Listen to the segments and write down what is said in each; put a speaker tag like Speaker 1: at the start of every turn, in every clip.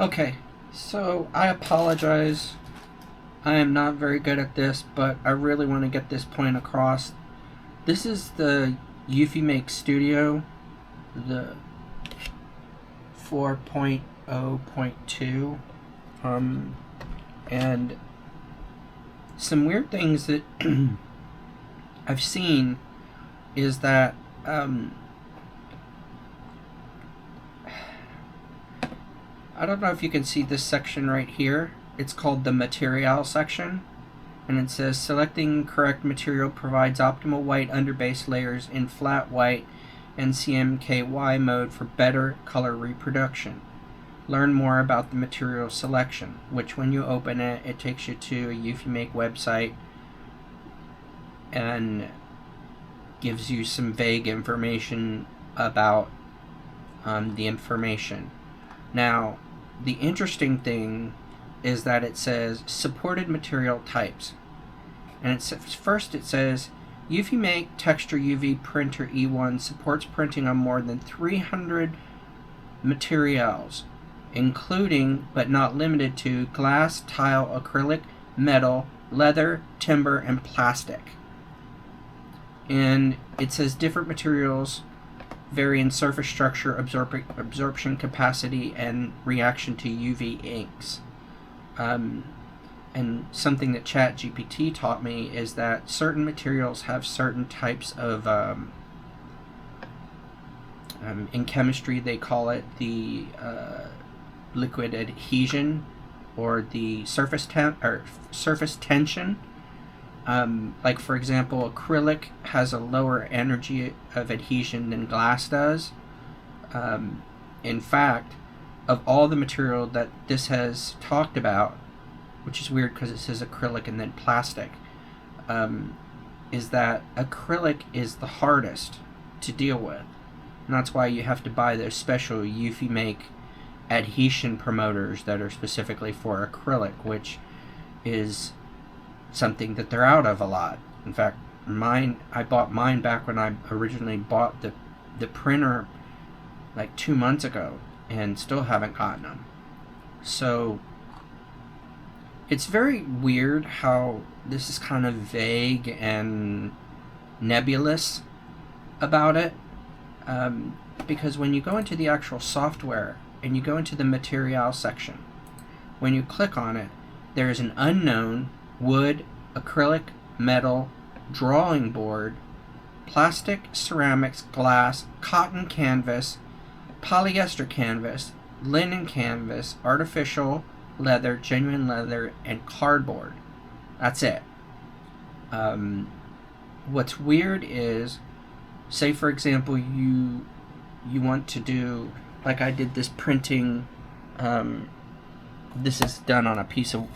Speaker 1: Okay, so I apologize. I am not very good at this, but I really want to get this point across. This is the Eufymake Studio, the 4.0.2, and some weird things that I've seen is that I don't know if you can see this section right here. It's called the material section, and it says selecting correct material provides optimal white underbase layers in flat white and CMKY mode for better color reproduction. Learn more about the material selection, which when you open it, it takes you to a Eufymake website and gives you some vague information about the information. Now, the interesting thing is that it says supported material types. And first it says Eufymake Texture UV Printer E1 supports printing on more than 300 materials, including but not limited to glass, tile, acrylic, metal, leather, timber, and plastic. And it says different materials vary in surface structure, absorption capacity, and reaction to UV inks. And something that ChatGPT taught me is that certain materials have certain types of, in chemistry they call it the liquid adhesion, or the surface tension. Like for example, acrylic has a lower energy of adhesion than glass does. In fact, of all the material that this has talked about, which is weird because it says acrylic and then plastic, is that acrylic is the hardest to deal with. And that's why you have to buy those special Eufymake adhesion promoters that are specifically for acrylic, which is something that they're out of a lot. In fact, I bought mine back when I originally bought the printer like 2 months ago, and still haven't gotten them. So it's very weird how this is kind of vague and nebulous about it, because when you go into the actual software and you go into the material section, when you click on it, there is an unknown wood, acrylic, metal, drawing board, plastic, ceramics, glass, cotton canvas, polyester canvas, linen canvas, artificial leather, genuine leather, and cardboard. That's it. What's weird is, say for example, you want to do, like I did this printing, this is done on a piece of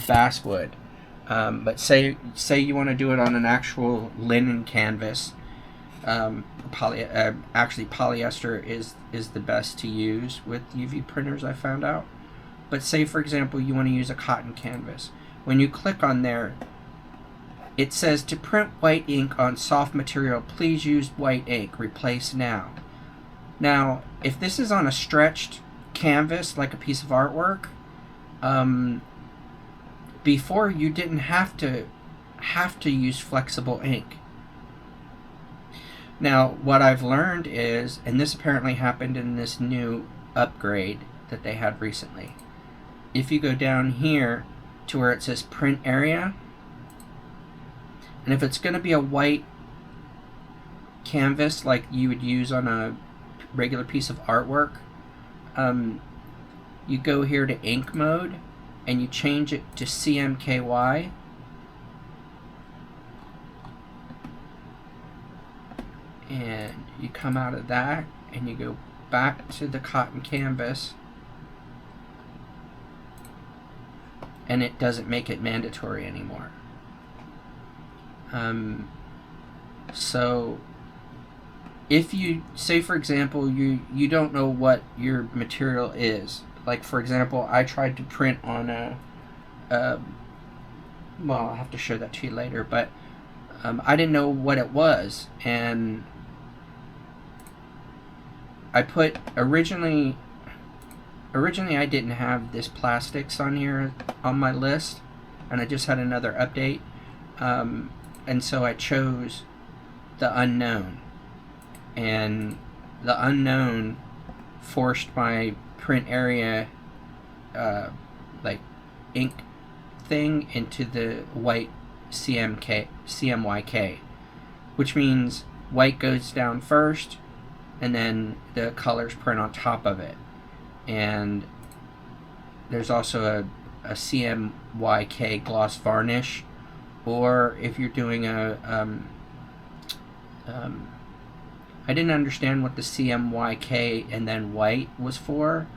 Speaker 1: basswood, but say you want to do it on an actual linen canvas. Actually polyester is the best to use with UV printers, I found out. But say for example you want to use a cotton canvas. When you click on there, it says to print white ink on soft material, please use white ink, replace now. Now, if this is on a stretched canvas like a piece of artwork, before you didn't have to use flexible ink. Now, what I've learned is, and this apparently happened in this new upgrade that they had recently, if you go down here to where it says print area, and if it's going to be a white canvas like you would use on a regular piece of artwork, you go here to ink mode and you change it to CMKY. And you come out of that and you go back to the cotton canvas, and it doesn't make it mandatory anymore. So if you say for example you don't know what your material is, like for example I tried to print on a well, I'll have to show that to you later, but I didn't know what it was, and I put originally originally I didn't have this plastics on here on my list, and I just had another update, and so I chose the unknown, and the unknown forced my print area like ink thing into the white CMYK, which means white goes down first and then the colors print on top of it. And there's also a CMYK gloss varnish, or if you're doing a I didn't understand what the CMYK and then white was for,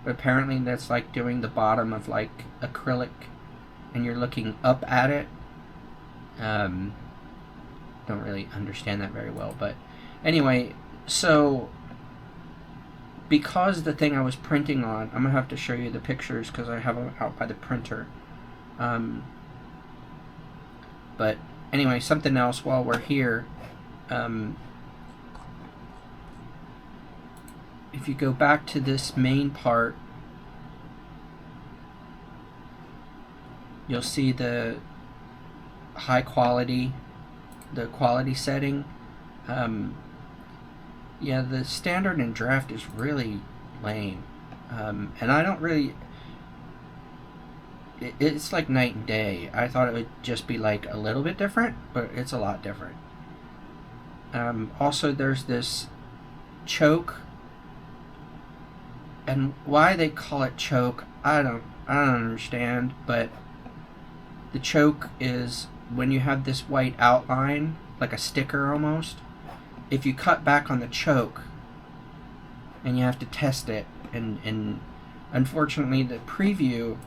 Speaker 1: but apparently that's like doing the bottom of like acrylic and you're looking up at it. Don't really understand that very well, but anyway, so because the thing I was printing on, I'm gonna have to show you the pictures because I have them out by the printer. But anyway, something else while we're here. If you go back to this main part, you'll see the high quality, the quality setting. Yeah, the standard and draft is really lame, and I don't really. It's like night and day. I thought it would just be like a little bit different, but it's a lot different. Also, there's this choke, and why they call it choke, I don't understand. But the choke is when you have this white outline, like a sticker almost. If you cut back on the choke, and you have to test it, and unfortunately the preview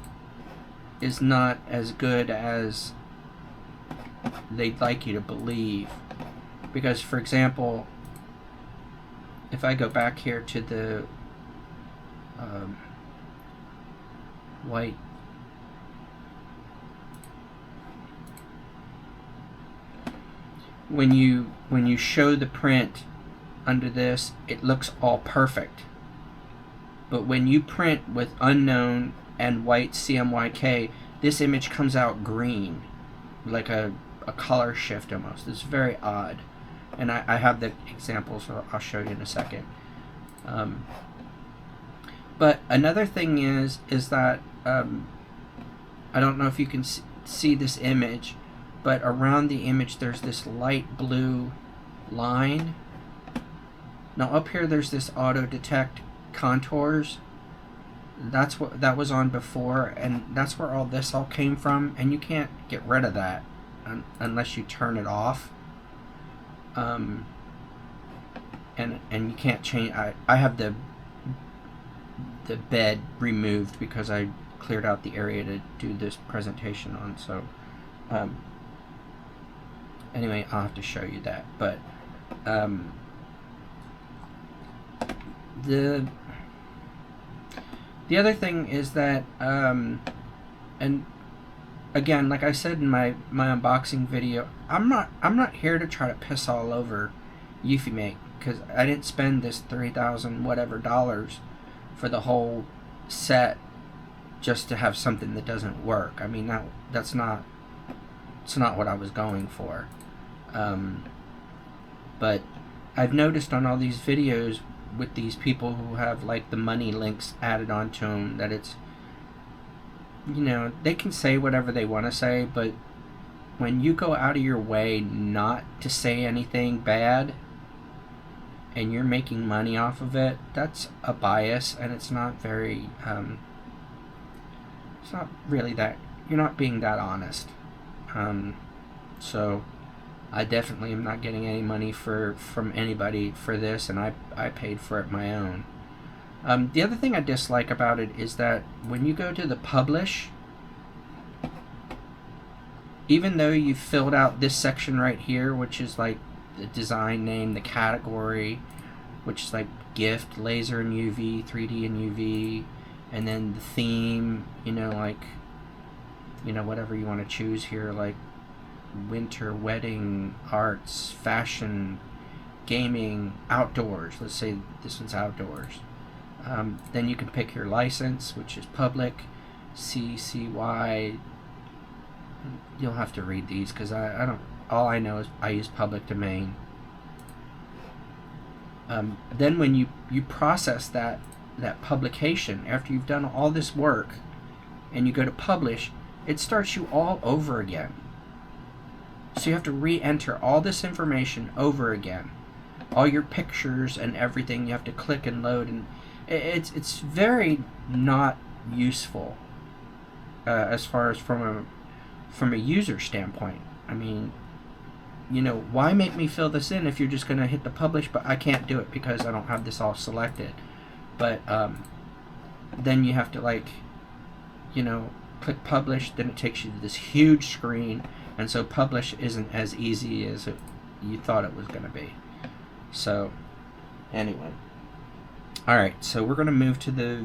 Speaker 1: is not as good as they'd like you to believe. Because, for example, if I go back here to the white, when you show the print under this, it looks all perfect. But when you print with unknown and white CMYK, this image comes out green, like a color shift almost. It's very odd. And I have the example, so I'll show you in a second. But another thing is that I don't know if you can see this image, but around the image there's this light blue line. Now up here there's this auto detect contours. That's what that was on before, and that's where all this all came from, and you can't get rid of that unless you turn it off. And you can't change. I have the bed removed because I cleared out the area to do this presentation on. So anyway, I'll have to show you that. But the other thing is that and again, like I said in my unboxing video, I'm not here to try to piss all over Eufymake, because I didn't spend this $3,000 whatever dollars for the whole set just to have something that doesn't work. I mean, it's not what I was going for. But I've noticed on all these videos with these people who have like the money links added onto them that it's, you know, they can say whatever they want to say, but when you go out of your way not to say anything bad and you're making money off of it, that's a bias, and it's not very it's not really that, you're not being that honest. So I definitely am not getting any money from anybody for this, and I paid for it my own. The other thing I dislike about it is that when you go to the publish, even though you filled out this section right here, which is like the design name, the category, which is like gift, laser and UV, 3D and UV, and then the theme, you know, like, you know, whatever you want to choose here, like winter, wedding, arts, fashion, gaming, outdoors. Let's say this one's outdoors. Then you can pick your license, which is public, CCY. You'll have to read these because I don't. All I know is I use public domain. Then when you process that publication after you've done all this work, and you go to publish, it starts you all over again. So you have to re-enter all this information over again, all your pictures and everything. You have to click and load, and it's very not useful as far as from a user standpoint. I mean, why make me fill this in if you're just going to hit the publish? But I can't do it because I don't have this all selected. But then you have to click publish. Then it takes you to this huge screen, and so publish isn't as easy as you thought it was going to be. So anyway, all right. So we're going to move to the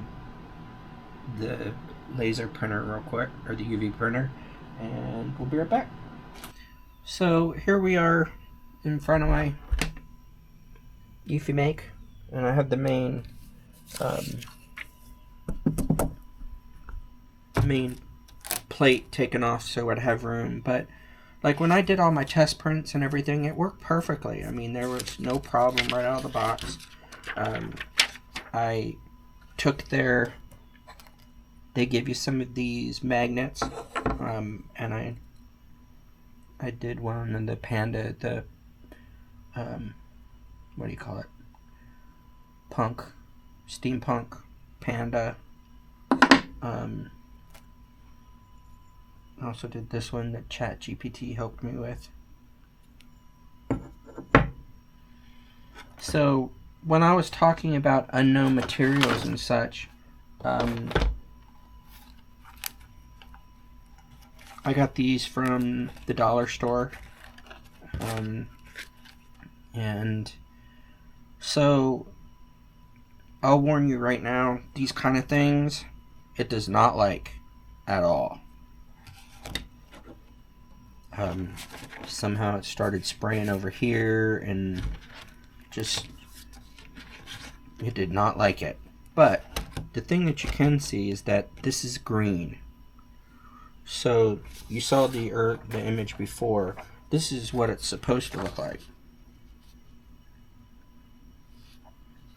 Speaker 1: laser printer real quick, or the UV printer, and we'll be right back. So here we are in front of my Eufymake, and I have the main plate taken off so I'd have room. But like when I did all my test prints and everything, it worked perfectly. I mean, there was no problem right out of the box. I took they give you some of these magnets, and I did one in the Panda, what do you call it? Steampunk Panda. I also did this one that ChatGPT helped me with. So when I was talking about unknown materials and such, I got these from the dollar store, and so I'll warn you right now, these kind of things it does not like at all. Somehow it started spraying over here, and just it did not like it. But the thing that you can see is that this is green. So you saw the image before. This is what it's supposed to look like.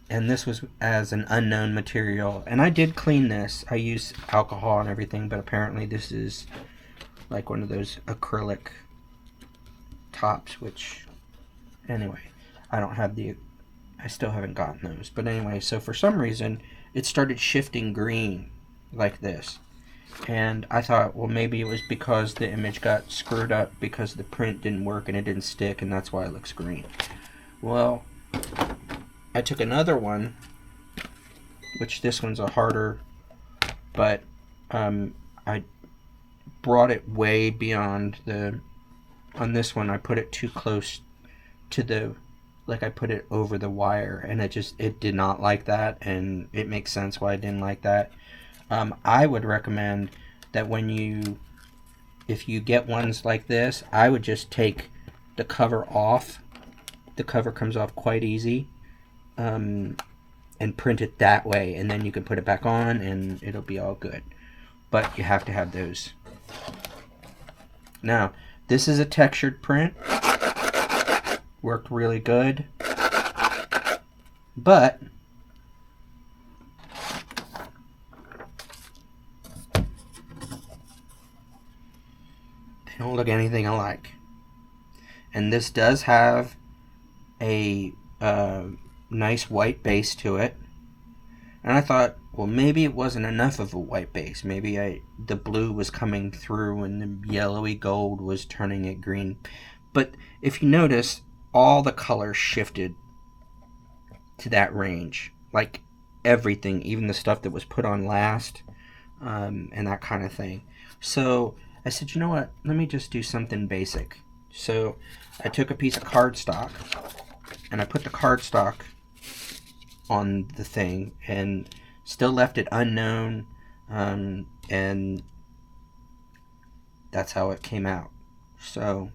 Speaker 1: And this was as an unknown material. And I did clean this. I used alcohol and everything, but apparently this is like one of those acrylic tops, which, anyway, I still haven't gotten those. But anyway, so for some reason, it started shifting green like this. And I thought, well, maybe it was because the image got screwed up because the print didn't work and it didn't stick, and that's why it looks green. Well, I took another one, which this one's a harder, but I brought it way beyond on this one I put it too close to I put it over the wire, and it did not like that, and it makes sense why I didn't like that. I would recommend that if you get ones like this, I would just take the cover off. The cover comes off quite easy, and print it that way, and then you can put it back on and it'll be all good. But you have to have those. Now, this is a textured print. Worked really good. But they don't look anything alike. And this does have a nice white base to it. And I thought, well, maybe it wasn't enough of a white base. Maybe the blue was coming through and the yellowy gold was turning it green. But if you notice, all the colors shifted to that range. Like everything, even the stuff that was put on last, and that kind of thing. So I said, you know what? Let me just do something basic. So I took a piece of cardstock and I put the cardstock on the thing and still left it unknown, and that's how it came out. So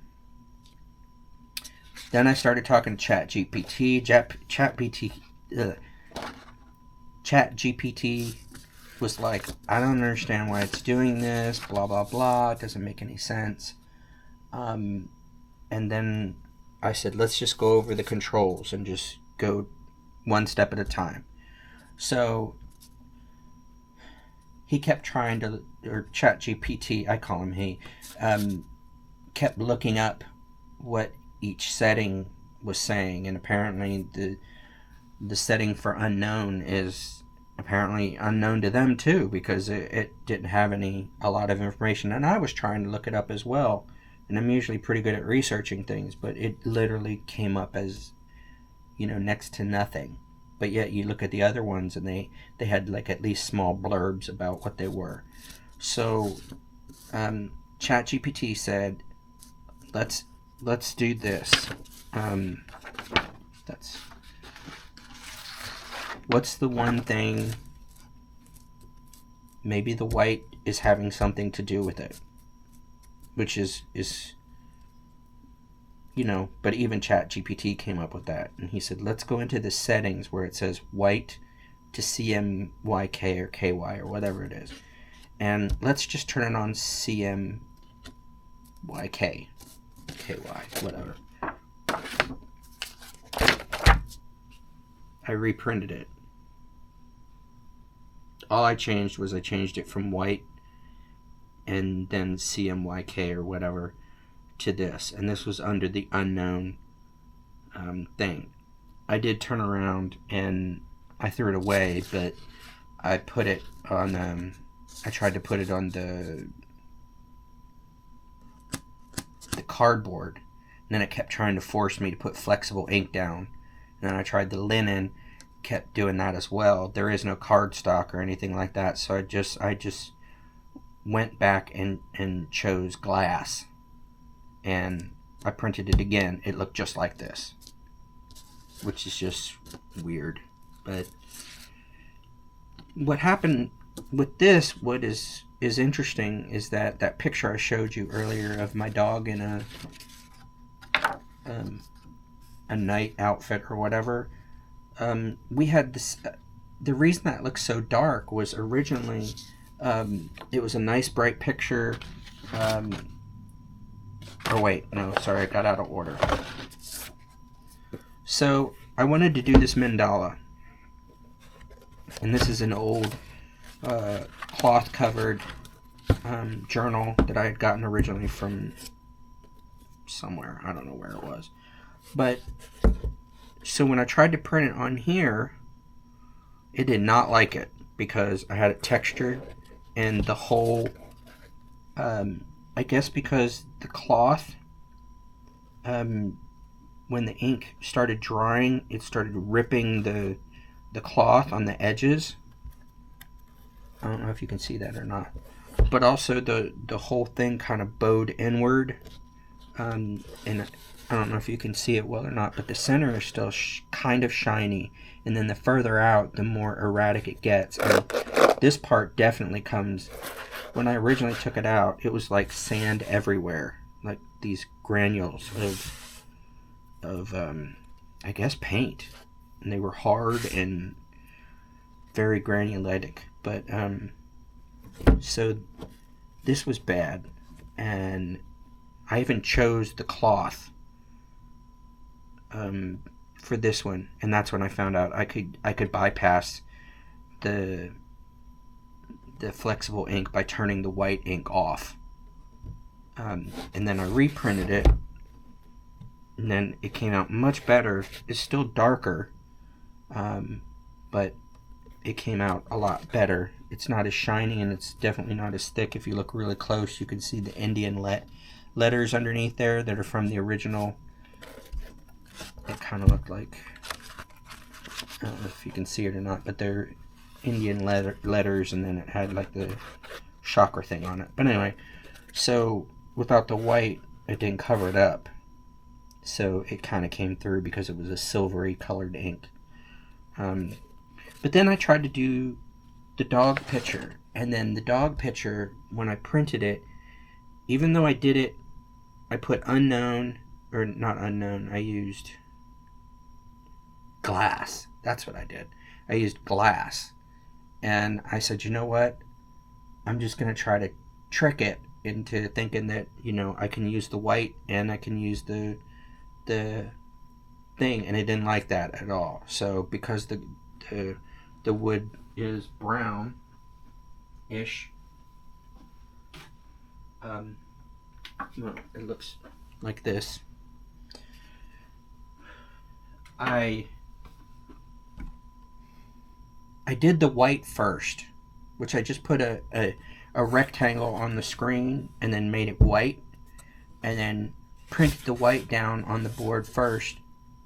Speaker 1: then I started talking to ChatGPT. Chat GPT was like, I don't understand why it's doing this, blah, blah, blah. It doesn't make any sense. And then I said, let's just go over the controls and just go one step at a time. So he kept trying to, or Chat GPT, I call him he, kept looking up what each setting was saying, and apparently the setting for unknown is apparently unknown to them too, because it didn't have a lot of information. And I was trying to look it up as well, and I'm usually pretty good at researching things, but it literally came up as, next to nothing. But yet you look at the other ones and they had like at least small blurbs about what they were. So ChatGPT said, let's do this. What's the one thing? Maybe the white is having something to do with it, which is but even ChatGPT came up with that, and he said, let's go into the settings where it says white to CMYK or KY or whatever it is, and let's just turn it on CMYK, KY, whatever. I reprinted it. All I changed was I changed it from white and then CMYK or whatever to this, and this was under the unknown thing. I did turn around and I threw it away, but I put it on. I tried to put it on the cardboard, and then it kept trying to force me to put flexible ink down. And then I tried the linen, kept doing that as well. There is no cardstock or anything like that, so I just went back and chose glass. And I printed it again. It looked just like this, which is just weird. But what happened with this, what is interesting, is that picture I showed you earlier of my dog in a night outfit or whatever. We had this. The reason that looks so dark was originally it was a nice bright picture. Or wait, no, sorry, I got out of order. So I wanted to do this mandala, and this is an old cloth-covered journal that I had gotten originally from somewhere. I don't know where it was. But so when I tried to print it on here, it did not like it because I had it textured, and the whole I guess because the cloth, when the ink started drying, it started ripping the cloth on the edges. I don't know if you can see that or not. But also the whole thing kind of bowed inward. And I don't know if you can see it well or not, but the center is still kind of shiny. And then the further out, the more erratic it gets. And this part definitely comes... When I originally took it out, it was like sand everywhere, like these granules of I guess paint, and they were hard and very granuletic. But so this was bad, and I even chose the cloth for this one, and that's when I found out I could bypass the flexible ink by turning the white ink off. And then I reprinted it, and then it came out much better. It's still darker, but it came out a lot better. It's not as shiny, and it's definitely not as thick. If you look really close, you can see the Indian letters underneath there that are from the original. It kind of looked like, I don't know if you can see it or not, but they're Indian letters, and then it had like the chakra thing on it. But anyway, so without the white, it didn't cover it up, so it kind of came through because it was a silvery colored ink. But then I tried to do the dog picture, and then the dog picture, when I printed it, even though I did it, I put unknown, or not unknown, I used glass. That's what I did. I used glass. And I said, you know what? I'm just going to try to trick it into thinking that, you know, I can use the white and I can use the thing, and it didn't like that at all. So because the wood is brown ish, well, it looks like this. I did the white first, which I just put a rectangle on the screen and then made it white, and then printed the white down on the board first,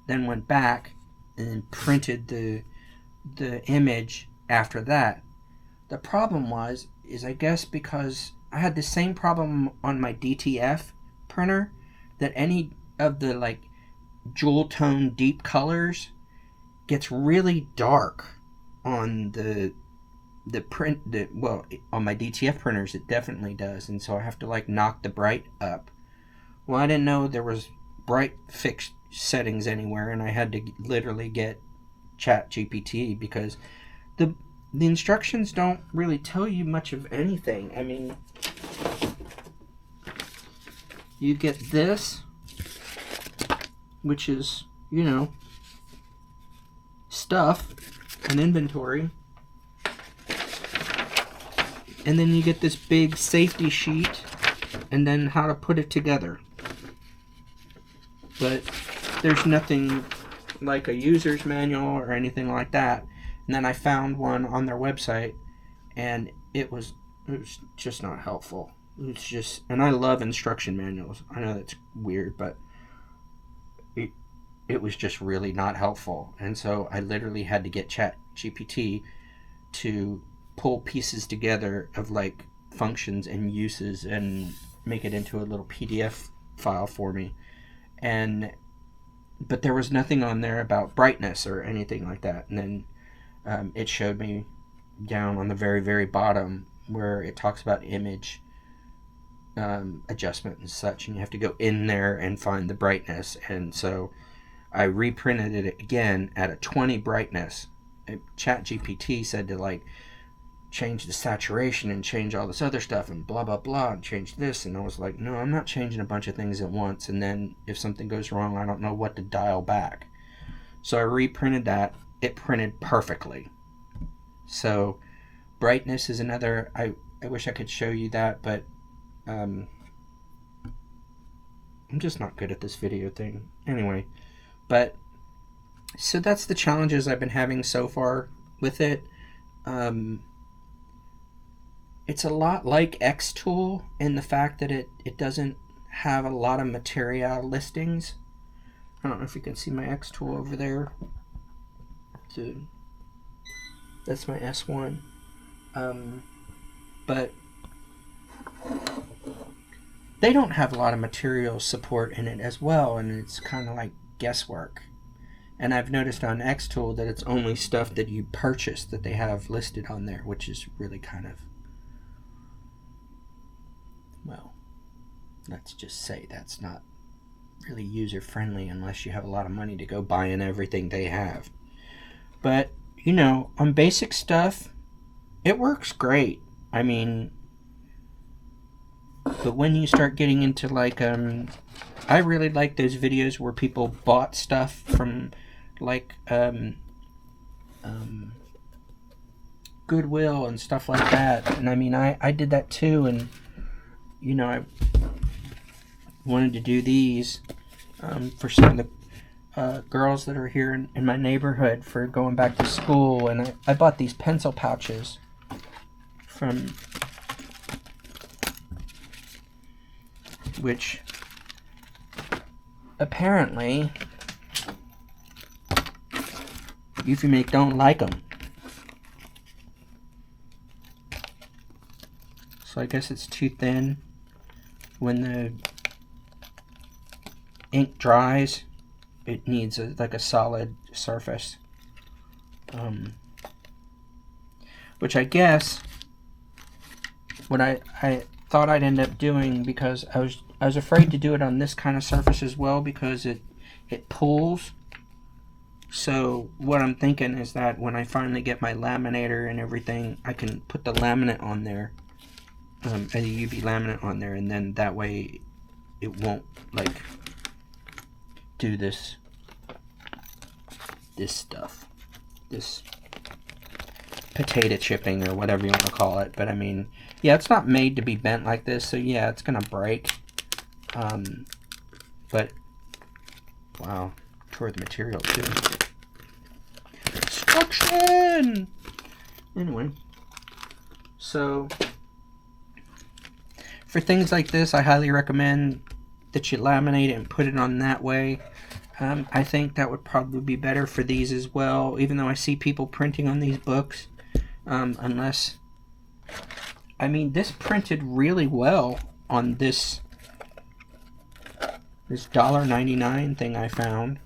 Speaker 1: then went back and then printed the image after that. The problem is I guess because I had the same problem on my DTF printer, that any of the like jewel tone deep colors gets really dark on the print. Well, on my DTF printers it definitely does, and so I have to like knock the bright up. Well, I didn't know there was bright fixed settings anywhere, and I had to literally get ChatGPT, because the instructions don't really tell you much of anything. I mean, you get this, which is, you know, stuff, an inventory, and then you get this big safety sheet, and then how to put it together. But there's nothing like a user's manual or anything like that. And then I found one on their website, and it was just not helpful. It's just, and I love instruction manuals. I know that's weird, but it was just really not helpful. And so I literally had to get ChatGPT to pull pieces together of like functions and uses and make it into a little PDF file for me. But there was nothing on there about brightness or anything like that. And then it showed me down on the very, very bottom where it talks about image adjustment and such, and you have to go in there and find the brightness. And so I reprinted it again at a 20 brightness. ChatGPT said to like change the saturation and change all this other stuff and blah blah blah and change this, and I was like, no, I'm not changing a bunch of things at once, and then if something goes wrong I don't know what to dial back. So I reprinted that. It printed perfectly. So brightness is another, I wish I could show you that, but I'm just not good at this video thing anyway. But so that's the challenges I've been having so far with it. It's a lot like Xtool in the fact that it doesn't have a lot of material listings. I don't know if you can see my Xtool over there. That's my S1. But they don't have a lot of material support in it as well, and it's kind of like guesswork. And I've noticed on Xtool that it's only stuff that you purchase that they have listed on there, which is really kind of, well, let's just say that's not really user-friendly unless you have a lot of money to go buying everything they have. But, you know, on basic stuff, it works great. I mean, but when you start getting into like, I really like those videos where people bought stuff from like Goodwill and stuff like that. And I mean, I did that too, and you know, I wanted to do these for some of the girls that are here in my neighborhood for going back to school. And I bought these pencil pouches from, which apparently Eufymake don't like them. So I guess it's too thin. When the ink dries, it needs like a solid surface. Which I guess what I thought I'd end up doing, because I was afraid to do it on this kind of surface as well, because it pulls. So what I'm thinking is that when I finally get my laminator and everything, I can put the laminate on there, a UV laminate on there, and then that way it won't like do this stuff, this potato chipping or whatever you want to call it. But I mean, yeah, it's not made to be bent like this, so yeah, it's gonna break. But wow, tore the material too. Destruction! Anyway, so for things like this, I highly recommend that you laminate it and put it on that way. I think that would probably be better for these as well, even though I see people printing on these books. Unless, I mean, this printed really well on this $1.99 thing I found.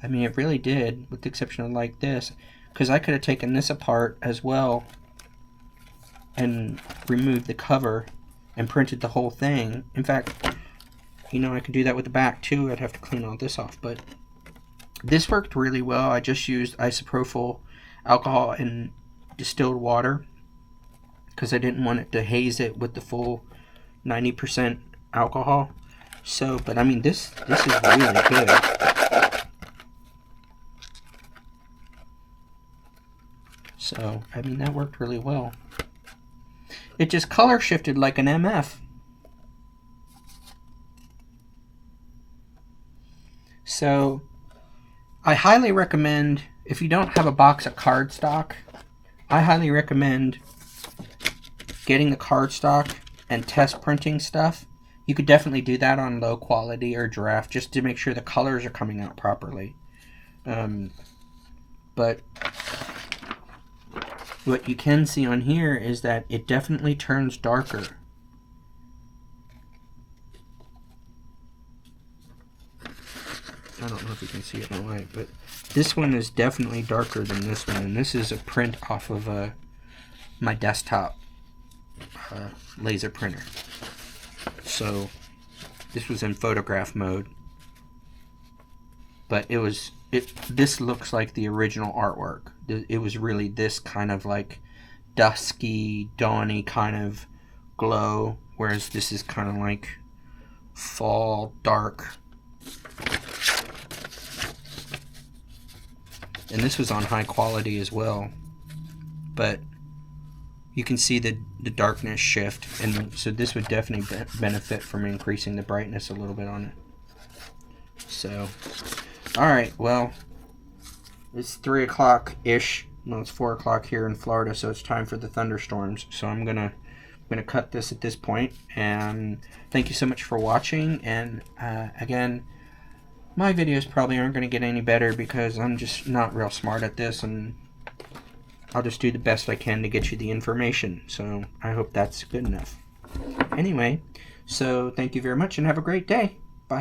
Speaker 1: I mean, it really did, with the exception of like this, because I could have taken this apart as well and removed the cover and printed the whole thing. In fact, you know, I could do that with the back too. I'd have to clean all this off, but this worked really well. I just used isopropyl alcohol and distilled water because I didn't want it to haze it with the full 90% alcohol. So, but I mean, this is really good. So, I mean, that worked really well. It just color shifted like an MF. So, I highly recommend, if you don't have a box of cardstock, I highly recommend getting the cardstock and test printing stuff. You could definitely do that on low quality or draft just to make sure the colors are coming out properly. But what you can see on here is that it definitely turns darker. I don't know if you can see it in the light, but this one is definitely darker than this one, and this is a print off of my desktop laser printer. So this was in photograph mode, but this looks like the original artwork. It was really this kind of like dusky, dawny kind of glow, whereas this is kind of like fall, dark. And this was on high quality as well, but you can see the darkness shift, and so this would definitely benefit from increasing the brightness a little bit on it. So, alright, well, it's 3 o'clock-ish. Well, it's 4 o'clock here in Florida, so it's time for the thunderstorms. So I'm gonna cut this at this point, and thank you so much for watching. And again, my videos probably aren't going to get any better because I'm just not real smart at this, and I'll just do the best I can to get you the information. So I hope that's good enough. Anyway, so thank you very much and have a great day.